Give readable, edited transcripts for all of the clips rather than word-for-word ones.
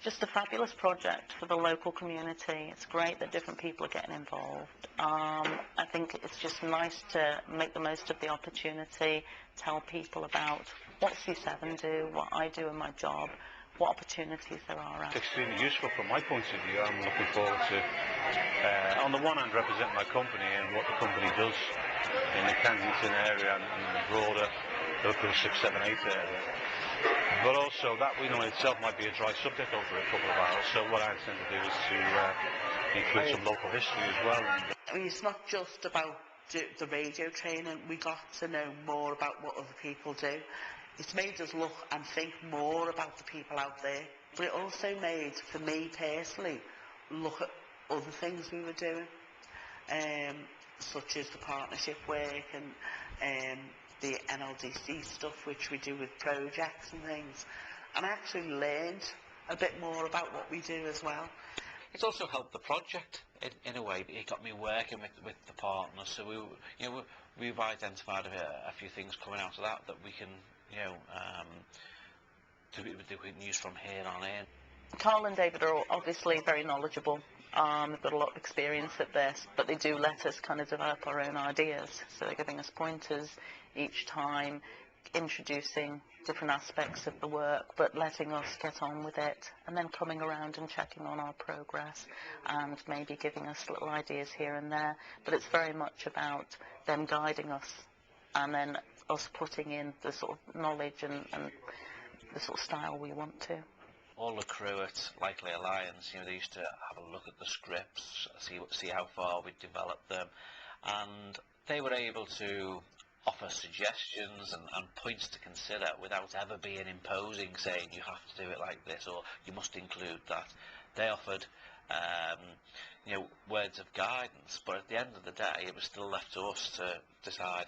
Just a fabulous project for the local community. It's great that different people are getting involved. I think it's just nice to make the most of the opportunity, tell people about what C7 do, what I do in my job, what opportunities there are out. It's extremely useful from my point of view. I'm looking forward to, on the one hand, representing my company and what the company does in the Kensington area and the broader local 6, 7, 8 area. But also that in itself might be a dry subject over a couple of hours, so what I intend to do is to include some local history as well. I mean, it's not just about the radio training. We got to know more about what other people do. It's made us look and think more about the people out there, but it also made, for me personally, look at other things we were doing, such as the partnership work and the NLDC stuff which we do with projects and things, and I actually learned a bit more about what we do as well. It's also helped the project in a way. It got me working with the partners, so we've identified a few things coming out of that we can we can use from here on in. Carl and David are obviously very knowledgeable. They've got a lot of experience at this, but they do let us kind of develop our own ideas. So they're giving us pointers each time, introducing different aspects of the work, but letting us get on with it, and then coming around and checking on our progress and maybe giving us little ideas here and there. But it's very much about them guiding us and then us putting in the sort of knowledge and the sort of style we want to. All the crew at Likely Alliance, they used to have a look at the scripts, see how far we'd developed them, and they were able to offer suggestions and points to consider without ever being imposing, saying you have to do it like this or you must include that. They offered words of guidance, but at the end of the day it was still left to us to decide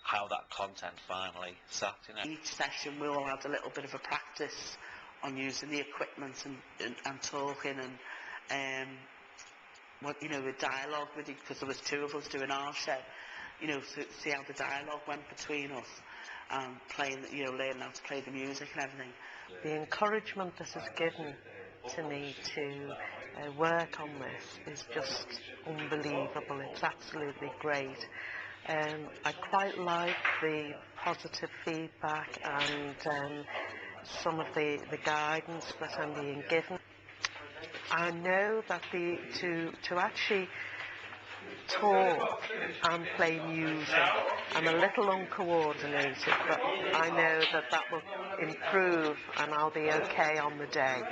how that content finally sat. Each session we all had a little bit of a practice on using the equipment and talking and the dialogue with it, because there was two of us doing our show, see how the dialogue went between us and playing, learning how to play the music and everything. The encouragement that is given to me to work on this is just unbelievable. It's absolutely great. I quite like the positive feedback and some of the guidance that I'm being given. I know that to actually talk and play music, I'm a little uncoordinated, but I know that will improve and I'll be okay on the day.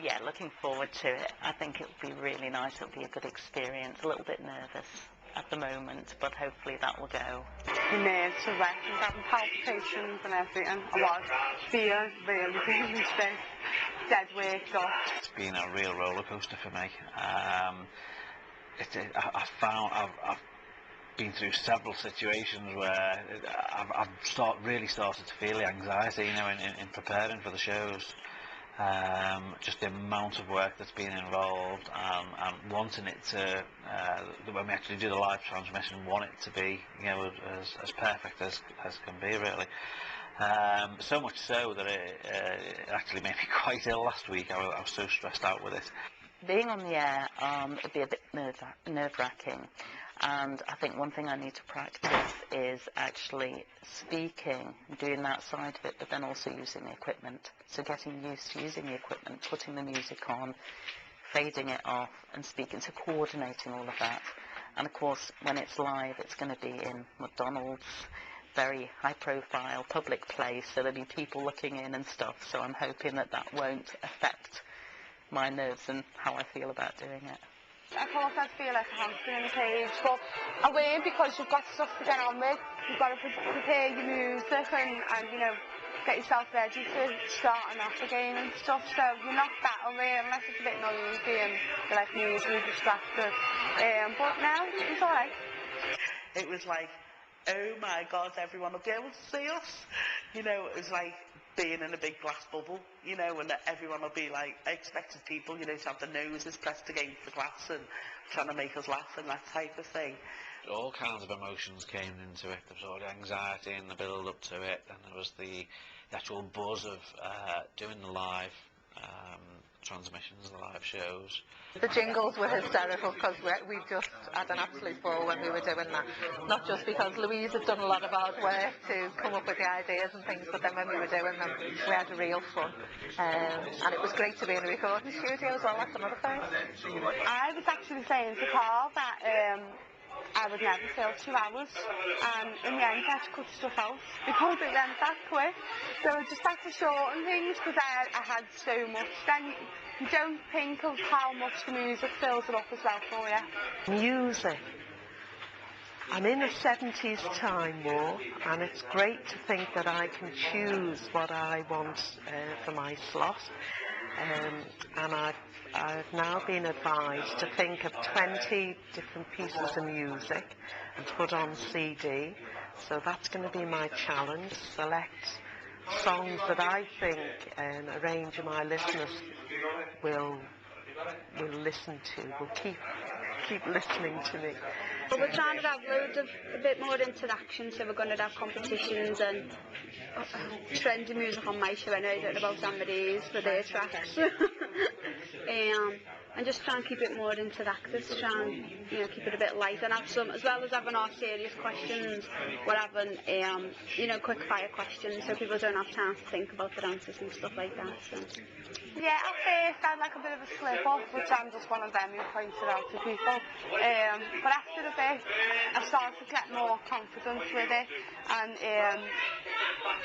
Yeah, looking forward to it. I think it'll be really nice. It'll be a good experience. A little bit nervous at the moment, but hopefully that will go. The nerves are wrecking, having palpitations and everything. A lot of fear, really, being this day. Dead worked up. It's been a real roller coaster for me. I've been through several situations where I've really started to feel the anxiety, in preparing for the shows. Just the amount of work that's been involved, and wanting it to, when we actually do the live transmission, want it to be, as perfect as can be, really. So much so that it actually made me quite ill last week. I was so stressed out with it. Being on the air, it'd be a bit nerve-wracking, and I think one thing I need to practice is actually speaking, doing that side of it, but then also using the equipment. So getting used to using the equipment, putting the music on, fading it off, and speaking, so coordinating all of that. And of course, when it's live, it's going to be in McDonald's, very high-profile public place, so there'll be people looking in and stuff, so I'm hoping that won't affect my nerves and how I feel about doing it. Of course I'd feel like a hamster in a cage, but I win because you've got stuff to get on with. You've got to prepare your music and get yourself ready to start an off again and stuff, so you're not battling there unless it's a bit noisy and you're like easily distracted. But now it's alright. It was like, oh my God, everyone will be able to see us. It was like being in a big glass bubble, and everyone will be like, I expected people, to have their noses pressed against the glass and trying to make us laugh and that type of thing. All kinds of emotions came into it. There was all the anxiety and the build up to it, and there was the actual buzz of doing the live transmissions, the live shows. The jingles were hysterical because we just had an absolute ball when we were doing that. Not just because Louise had done a lot of hard work to come up with the ideas and things, but then when we were doing them, we had real fun. And it was great to be in a recording studio as well, like another thing. I was actually saying to Carl that I would never fill 2 hours, and in the end I had to cut stuff out because it went that quick. So I just had to shorten things because I had so much. Then you don't think of how much the music fills it up as well for you. Music. I'm in a 70s time warp, and it's great to think that I can choose what I want for my slot. And I've now been advised to think of 20 different pieces of music and to put on CD. So that's going to be my challenge. Select songs that I think a range of my listeners will listen to, will keep listening to me. Well, we're trying to have loads of a bit more interaction, so we're going to have competitions and trendy music on my show. I know I don't know about somebody's for their tracks. And just try and keep it more interactive, to try and keep it a bit light and have some, as well as having our serious questions, we're having quick fire questions so people don't have time to think about their answers and stuff like that. So. Yeah, at first I had like a bit of a slip up, which I'm just one of them who pointed out to people. But after a bit, I started to get more confidence with it, and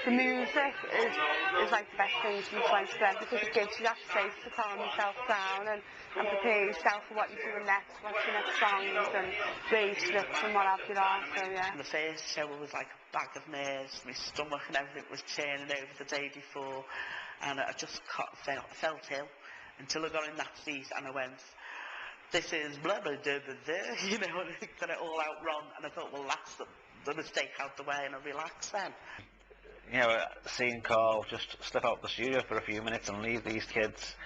the music is like the best thing to influence them because it gives you that space to calm yourself down and prepare yourself for what you're doing next, what's your next songs and raise slips and what have you are. So yeah. The first show was like a bag of nerves, my stomach and everything was churning over the day before, and I just felt ill until I got in that seat and I went, this is blah blah blah blah blah, and I got it all out wrong, and I thought, well, that's the mistake out the way, and I relaxed then. Seeing Carl just slip out the studio for a few minutes and leave these kids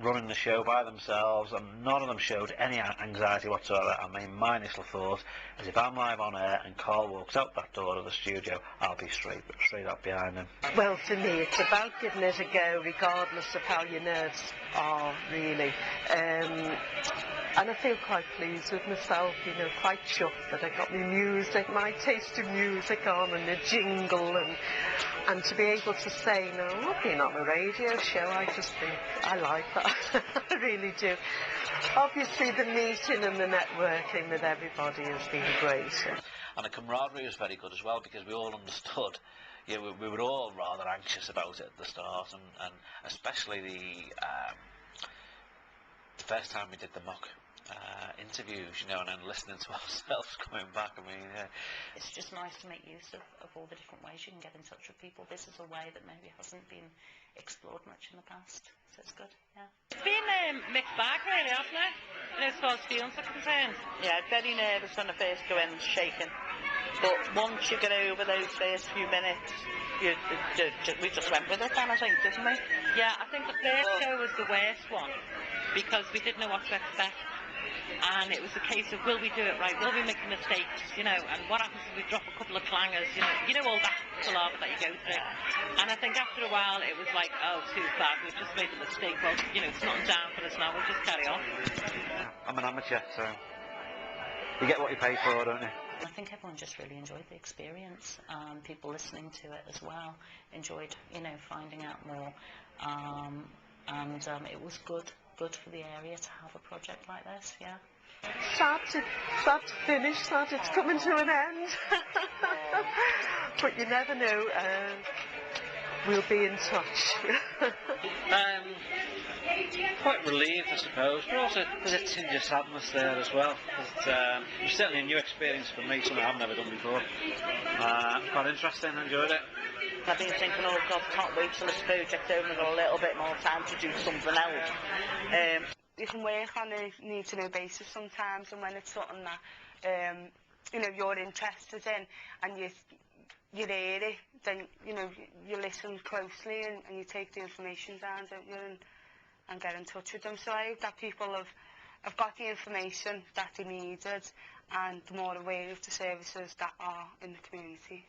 running the show by themselves, and none of them showed any anxiety whatsoever. I mean, my initial thought is if I'm live on air and Carl walks out that door of the studio, I'll be straight up behind him. Well, to me, it's about giving it a go, regardless of how your nerves are, really. And I feel quite pleased with myself, quite chuffed that I got my taste of music on and the jingle, and to be able to say, no, I'm not being on a radio show, I just think I like that. I really do. Obviously, the meeting and the networking with everybody has been great. And the camaraderie was very good as well, because we all understood. We were all rather anxious about it at the start, and especially the first time we did the mock interviews, and then listening to ourselves coming back. I mean, it's just nice to make use of all the different ways you can get in touch with people. This is a way that maybe hasn't been explored much in the past, so it's good. Yeah. It's been mixed bag, really, hasn't it? As far as feelings are concerned. Yeah, very nervous when I first go in, shaking. But once you get over those first few minutes, we just went with it then, I think, didn't we? Yeah, I think the first show was the worst one because we didn't know what to expect. And it was a case of, will we do it right? Will we make mistakes? And what happens if we drop a couple of clangers? All that palaver that you go through. And I think after a while it was like, oh, too bad, we've just made a mistake. Well, it's not down for us now, we'll just carry on. I'm an amateur, so you get what you pay for, don't you? I think everyone just really enjoyed the experience. People listening to it as well enjoyed, finding out more. And it was good for the area to have a project like this, yeah. Sad to finish, sad it's coming to an end. But you never know, we'll be in touch. Quite relieved, I suppose, but also there's a tinge of sadness there as well. It's certainly a new experience for me, something I've never done before. Quite interesting, enjoyed it. I've been thinking, oh God, can't wait till this project's over and I've got a little bit more time to do something else. You can work on a need-to-know basis sometimes, and when it's something that you're interested in and you hear it, then you listen closely and you take the information down, don't you, and get in touch with them. So I hope that people have got the information that they needed and more aware of the services that are in the community.